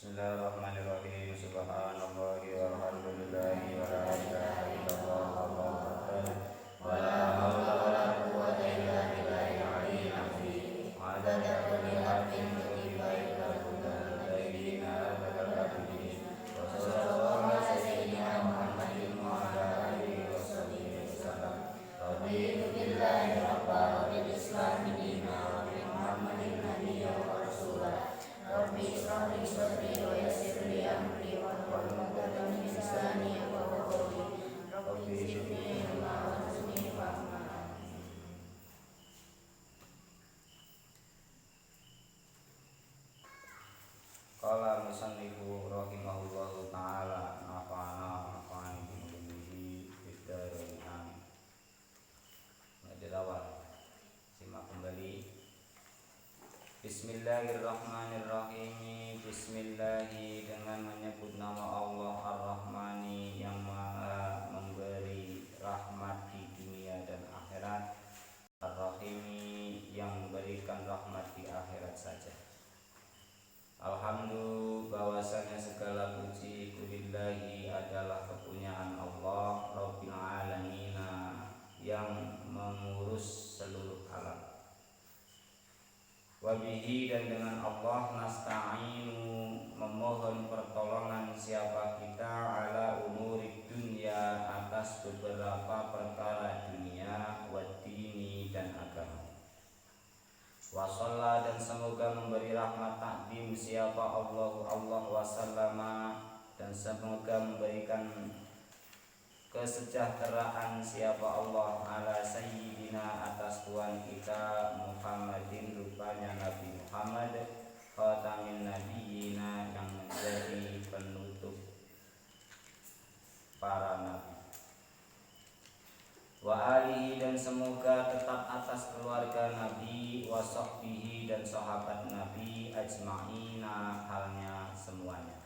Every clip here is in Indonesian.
Bismillahirrahmanirrahim. Subhanallahi walhamdulillahi wa la ilaha illallah wallahu akbar. Wa la haula wa la quwwata illa billahil aliyyil azim. Adada kulli harfin kutiba illa kunna tayyibina abadal abidin. Wa sallallahu ala sayyidina Muhammadin wa ala alihi wa sahbihi wasallam. Raditu billahi rabban wa bil islami dinan wa bi Muhammadin nabiyyan wa rasulah. Rabbi israh li sadri wa yassir li amri wahlul 'uqdatam min lisani yafqahu qawli. Rabbi zidni ilma warzuqni fahma. Qala musannifu rahimahullahu ta'ala nafa'ana bihi fid dharain amin. Awal simak kembali. Bismillahirrahmanirrahim. Bismillahi, dengan menyebut nama Allah Ar-Rahmani yang maha memberi rahmat di dunia dan akhirat, Ar-Rahimi yang memberikan rahmat di akhirat saja. Alhamdulillah, bahwasanya segala puji kulillahi adalah kepunyaan Allah Rabbil Alamin yang mengurus seluruh alam. Wabihi, dan dengan Allah nasta'inu memohon pertolongan siapa kita ala umuri dunia atas beberapa perkara dunia, waddini dan agama. Wasalla, dan semoga memberi rahmat takdim siapa Allah wasallama, dan semoga memberikan kesejahteraan siapa Allah ala sayyidina atas Tuhan kita Muhammadin, rupanya Nabi Muhammad, khatamin nabiyina yang menjadi penutup para nabi. Wa alihi, dan semoga tetap atas keluarga Nabi, wa sahbihi, dan sahabat Nabi, ajma'ina halnya semuanya.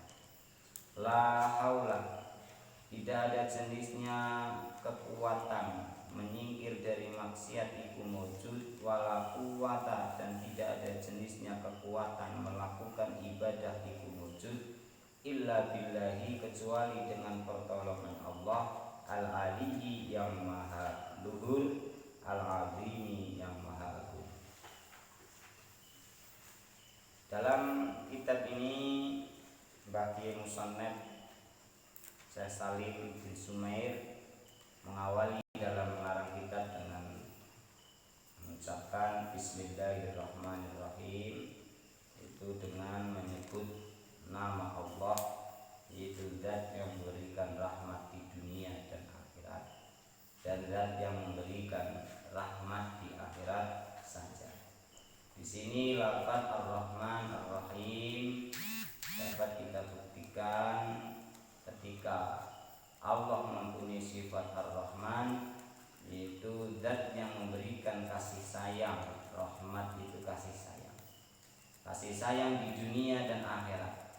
La haula, tidak ada jenisnya kekuatan menyingkir dari maksiat iku mujud, wala quwata, dan tidak ada jenisnya kekuatan melakukan ibadah iku mujud, illa billahi, kecuali dengan pertolongan Allah al-aliyyi yang maha luhur, al-azimi yang maha agung. Dalam kitab ini bagi musannaf Syekh Salim bin Sumair mengawali dalam mengarang kitab dengan mengucapkan Bismillahirrahmanirrahim, itu dengan menyebut nama Allah, yaitu Zat yang memberikan rahmat di dunia dan akhirat, dan Zat yang memberikan rahmat di akhirat saja. Di sini lafaz Ar-Rahman Ar-Rahim dapat kita buktikan ketika Allah mempunyai sifat Ar-Rahman, yaitu Zat yang memberikan kasih sayang. Rahmat itu kasih sayang, kasih sayang di dunia dan akhirat.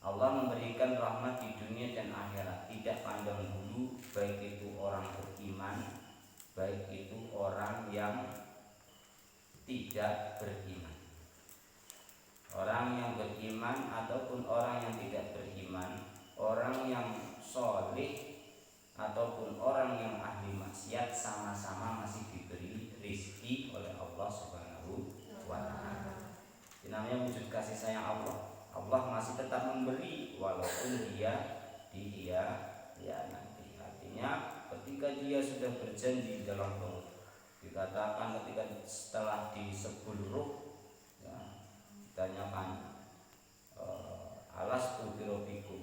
Allah memberikan rahmat di dunia dan akhirat, tidak pandang bulu, baik itu orang beriman, baik itu orang yang tidak beriman. Orang yang beriman ataupun orang yang tidak beriman, orang yang soleh ataupun orang yang ahli maksiat, sama-sama masih diberi rizki oleh Allah Subhanahu wa ta'ala. Ini namanya wujud kasih sayang Allah. Allah masih tetap memberi walaupun dia nanti. Artinya ketika dia sudah berjanji dalam Taurat, dikatakan ketika setelah disebut ruh, tanyakan alastu birabbikum,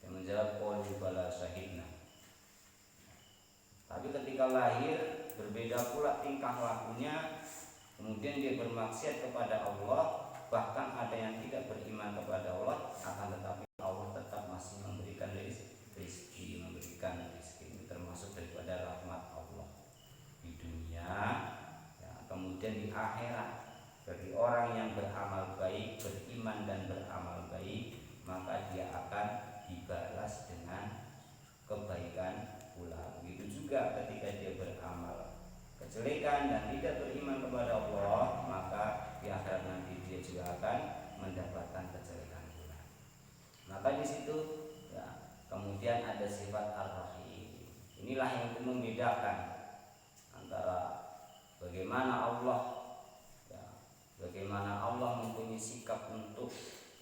yang menjawab qalu bala syahidna. Tapi ketika lahir berbeda pula tingkah lakunya, kemudian dia bermaksiat kepada Allah, bahkan ada yang tidak beriman kepada Allah, akan tetapi Allah tetap masih memberikan rezeki, ini termasuk daripada rahmat Allah di dunia, kemudian di akhirat. Bagi orang yang beramal baik, beriman dan beramal baik, maka dia akan dibalas dengan kebaikan pula. Begitu juga ketika dia beramal kejelekan dan tidak beriman kepada Allah, maka di akhirat nanti dia juga Maka di situ ya, kemudian ada sifat Ar-Rahim. Inilah yang membedakan antara bagaimana Allah mempunyai sikap untuk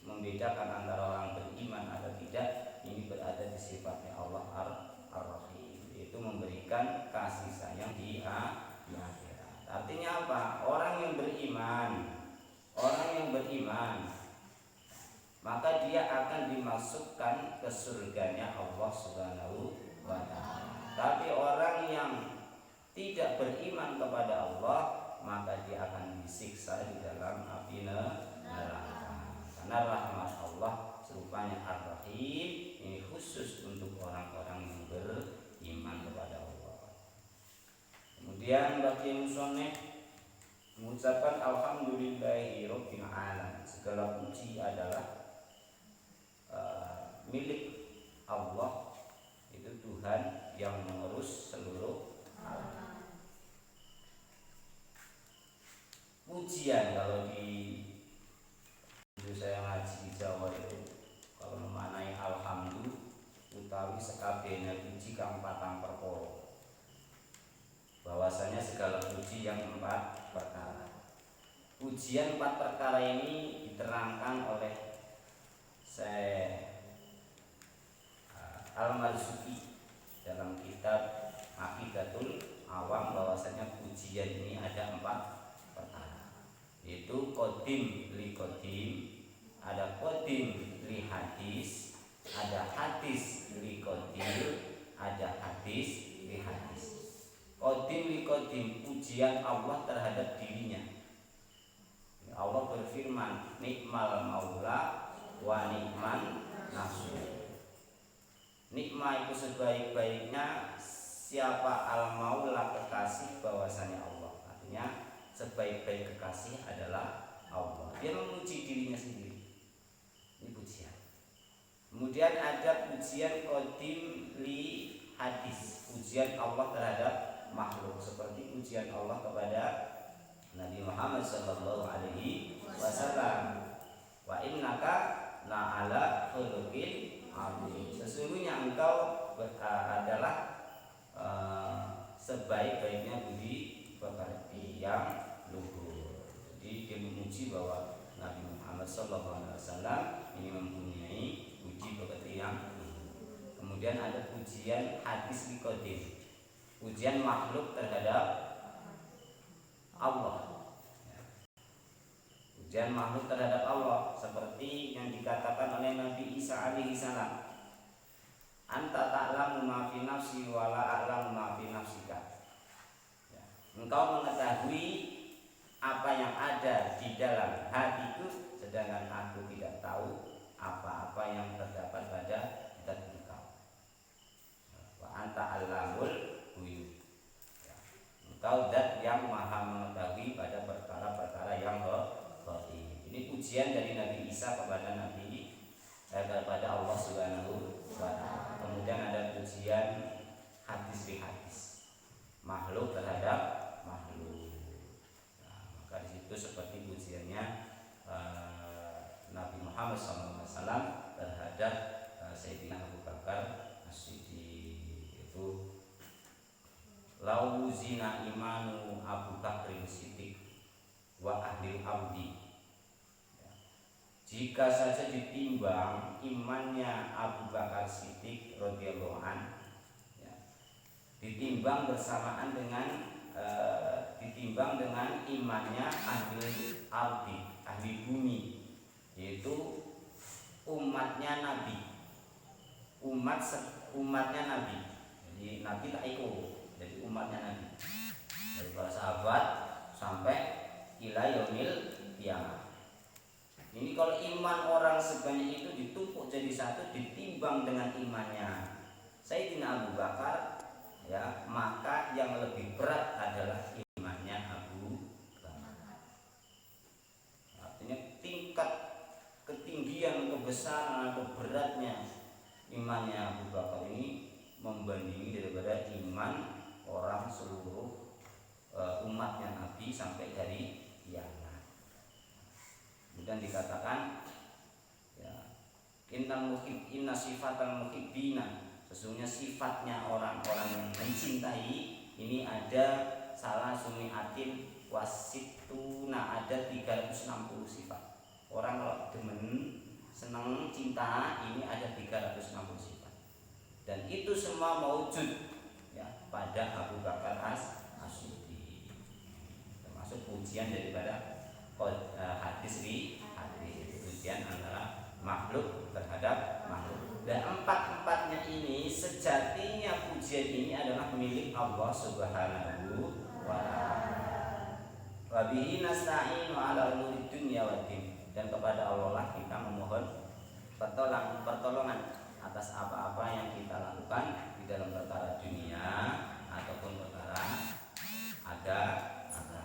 membedakan antara orang beriman atau tidak. Ini berada di sifatnya Allah Ar-Rahim, yaitu memberikan kasih sayang di akhirat. Artinya apa? Orang yang beriman maka dia akan dimasukkan ke surganya Allah Subhanahu wa ta'ala. Tapi orang yang tidak beriman kepada Allah, maka dia akan disiksa di dalam api neraka. Karena rahmat Allah serupanya Ar-Rahim, ini khusus untuk orang-orang yang beriman kepada Allah. Kemudian bagi musoneh mengucapkan alhamdulillahi rabbil alamin. Segala puji adalah milik Allah, itu Tuhan yang mengurus seluruh alam. Pujian kalau saya ngaji di Jawa itu kalau memaknai alhamdulillah utawi sekabehna puji kang patang perkara, bahwasanya segala puji yang 4 perkara. Pujian 4 perkara ini diterangkan oleh Al-Marzuki dalam kitab Aqidatul Awam, bahwasanya pujian ini ada 4 perkara, yaitu qadim li qadim, ada qadim li hadis, ada hadis li qadim, ada hadis li hadis. Qadim li qadim, pujian Allah terhadap dirinya. Allah berfirman, nikmal maula wa nikman nasir. Nikmah itu sebaik-baiknya siapa al-maula, kekasih, bahwasanya Allah. Artinya sebaik-baik kekasih adalah Allah. Dia memuji dirinya sendiri. Ini pujian. Kemudian ada pujian qadim li hadis, pujian Allah terhadap makhluk, seperti pujian Allah kepada Nabi Muhammad sallallahu alaihi wasallam, wa innaka la'ala khuluqin azim. Sesungguhnya engkau adalah sebaik-baiknya budi pekerti yang luhur. Jadi dia memuji bahwa Nabi Muhammad SAW ini mempunyai budi pekerti yang luhur. Kemudian ada pujian hadis liqadim, pujian makhluk terhadap Allah. Pujian makhluk terhadap Allah seperti yang dikatakan oleh Nabi Isa alaihi salam, anta ta'lamu ma fi nafsi wa la a'lamu ma fi nafsika. Engkau mengetahui apa yang ada di dalam hatiku, sedangkan aku tidak tahu apa-apa yang terdapat pada zat engkau. Wa anta allamul ghuyub. Engkau zat yang maha mengetahui pada perkara-perkara yang gaib. Ini pujian dari Nabi Isa kepada kepada Allah Subhanahu wa ta'ala. Kemudian ada pujian hadis bi hadis, makhluk terhadap makhluk. Nah, maka di situ seperti pujiannya Nabi Muhammad SAW terhadap Sayyidina Abu Bakar As-Siddiq, itu lau zina imanu Abu Bakrin Siddiq wa ahli abdi. Jika saja ditimbang imannya Abu Bakar Siddiq radhiyallahu an, ditimbang bersamaan dengan imannya ahli ardi, ahli bumi, yaitu umatnya Nabi, umatnya Nabi. Jadi Nabi tak ikut, jadi umatnya Nabi, dari para sahabat sampai ila yaumil qiyamah. Ini kalau iman orang sebanyak itu ditumpuk jadi satu, ditimbang dengan imannya Sayyidina Abu Bakar, ya, maka yang lebih berat adalah imannya Abu Bakar. Artinya tingkat ketinggian, kebesaran atau beratnya imannya Abu Bakar ini membandingi daripada iman orang seluruh umatnya Nabi sampai dari kiamat. Kemudian dikatakan, ya, Inna sifatal muhibbina, sesungguhnya sifatnya orang-orang yang mencintai ini ada salah sumiatin wasituna, ada 360 sifat. Orang kalau demen senang cinta ini ada 360 sifat, dan itu semua maujud ya pada Abu Bakar As-Siddiq, termasuk pujian daripada hadis pujian antara makhluk terhadap makhluk. Dan empat-empatnya ini sejatinya pujian ini adalah milik Allah Subhanahu wa ta'ala. Wa bihi nasta'inu ala umuri dunya waddin, dan kepada Allah lah kita memohon pertolongan atas apa-apa yang kita lakukan di dalam perkara dunia ataupun perkara agama.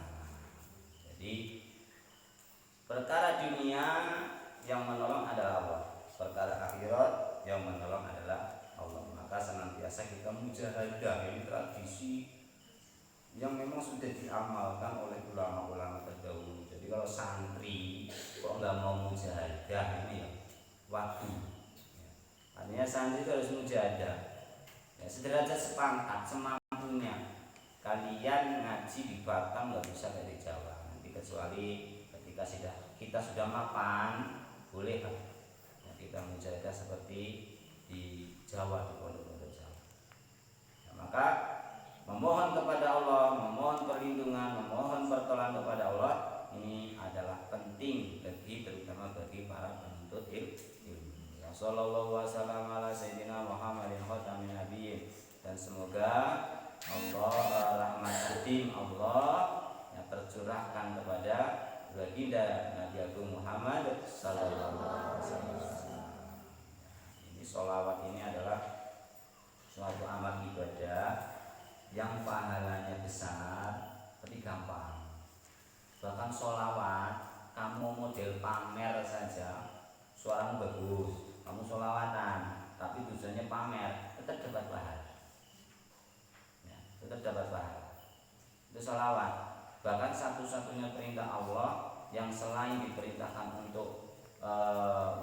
Jadi perkara dunia yang menolong adalah Allah, perkara akhirat yang menolong adalah Allah. Maka senantiasa kita mujahadah, ini tradisi yang memang sudah diamalkan oleh ulama-ulama terdahulu. Jadi kalau santri kok nggak mau mujahadah, ini ya waktu ya. Artinya santri itu harus mujahadah ya, sederajat sepakat semampunya. Kalian ngaji di Batam nggak bisa kayak di Jawa nanti, kecuali ketika kita sudah mapan, boleh kan ya, kita mujahadah seperti di Jawa, di pondok-pondok Jawa ya. Maka memohon kepada Allah, memohon perlindungan, memohon pertolongan kepada Allah ini adalah penting terutama bagi para penuntut ilmu. Ya sallallahu wasallam ala sayyidina Muhammadin khatamin nabiyyin, dan semoga Allah rahmat adim Allah yang tercurahkan kepada baginda Nabi Agung Muhammad sallallahu alaihi wasallam. Ini sholawat ini adalah suatu amal ibadah yang pahalanya besar tapi gampang. Bahkan sholawat kamu model pamer saja, suaramu bagus, kamu sholawatan tapi tujuannya pamer, tetap dapat pahala ya, tetap dapat pahala. Itu sholawat. Bahkan satu-satunya perintah Allah yang selain diperintahkan untuk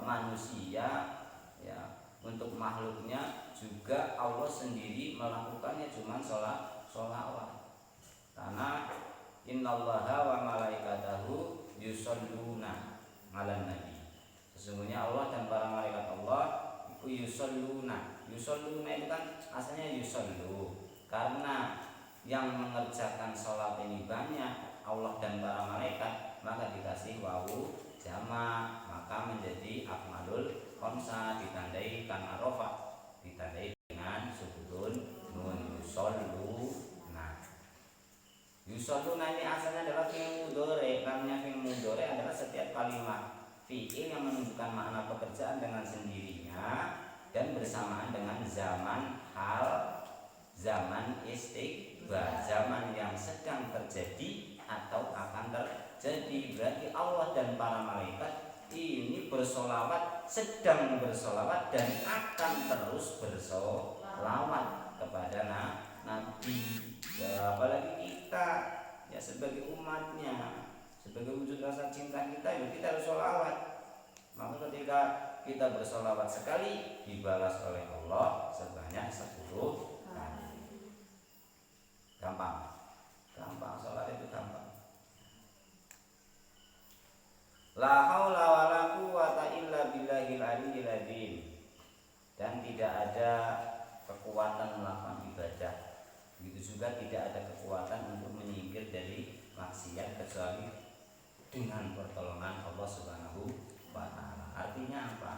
manusia ya, untuk makhluknya juga Allah sendiri melakukannya cuma sholawat. Karena innallaha wa malaikatahu yusholluna 'alan nabi, sesungguhnya Allah dan para malaikat Allah itu yusholluna. Yusholluna itu kan asalnya yusollu, karena yang mengerjakan sholat ini banyak, Allah dan para malaikat, maka dikasih wawu jama', maka menjadi akmalul khamsa, ditandai kan arafah, ditandai dengan sebutun nun. Yusalluna ini asalnya adalah fi'il mudhari. Namanya fi'il mudhari adalah setiap kalimat fi'il yang menunjukkan makna pekerjaan dengan sendirinya dan bersamaan dengan zaman hal, zaman istiqbal, zaman yang sedang terjadi atau akan terjadi. Berarti Allah dan para malaikat ini bersolawat, sedang bersolawat dan akan terus bersolawat kepada Nabi. Apalagi kita ya sebagai umatnya, sebagai wujud rasa cinta kita, ya kita harus sholawat. Maka ketika kita bersolawat sekali, dibalas oleh Allah sebanyak 10 kali. Gampang sholat itu gampang. La haula wala quwwata illa billahil aliyyil azim, dan tidak ada kekuatan melakukan ibadah, begitu juga tidak ada kekuatan untuk menyingkir dari maksiat kecuali dengan pertolongan Allah Subhanahu wa ta'ala. Artinya apa?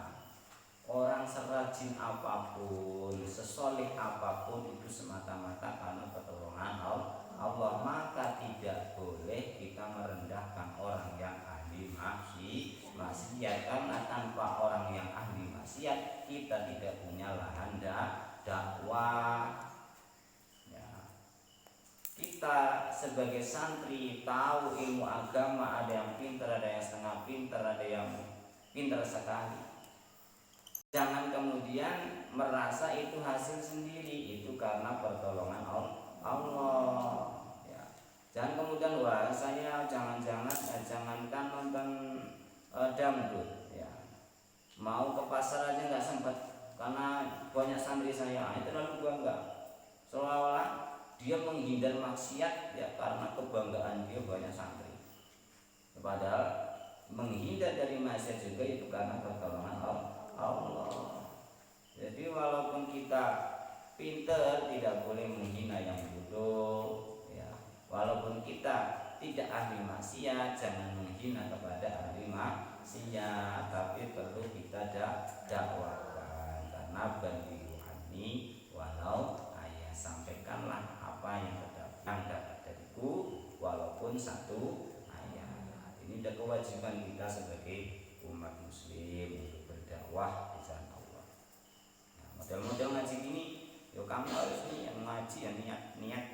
Orang serajin apapun, sesoleh apapun itu semata-mata karena pertolongan Allah. Maka tidak boleh kita merendahkan orang yang ahli maksiat, karena tanpa orang yang ahli maksiat kita tidak punya lahan dakwah. Kita sebagai santri tahu ilmu agama, ada yang pintar, ada yang setengah pintar, ada yang pintar sekali. Jangan kemudian merasa itu hasil sendiri, itu karena pertolongan Allah ya. Jangan kemudian wah saya jangankan nonton dangdut ya, mau ke pasar aja karena banyak santri saya, itu terlalu bangga, seolah-olah dia menghindar maksiat ya karena kebanggaan dia banyak santri. Padahal menghindar dari maksiat juga itu karena pertolongan Allah. Jadi walaupun kita pinter, tidak boleh menghina yang bodoh ya. Walaupun kita tidak ahli maksiat, jangan menghina kepada ahli maksiat, tapi perlu kita dakwakan. Karena bagi rohani walau ayah, sampaikanlah apa yang dapat dariku walaupun satu ayat. Ini adalah kewajiban kita sebagai umat muslim untuk berdakwah di jalan Allah. Nah, model-model ngaji ini, yo kamu harus niat ngaji ya, niat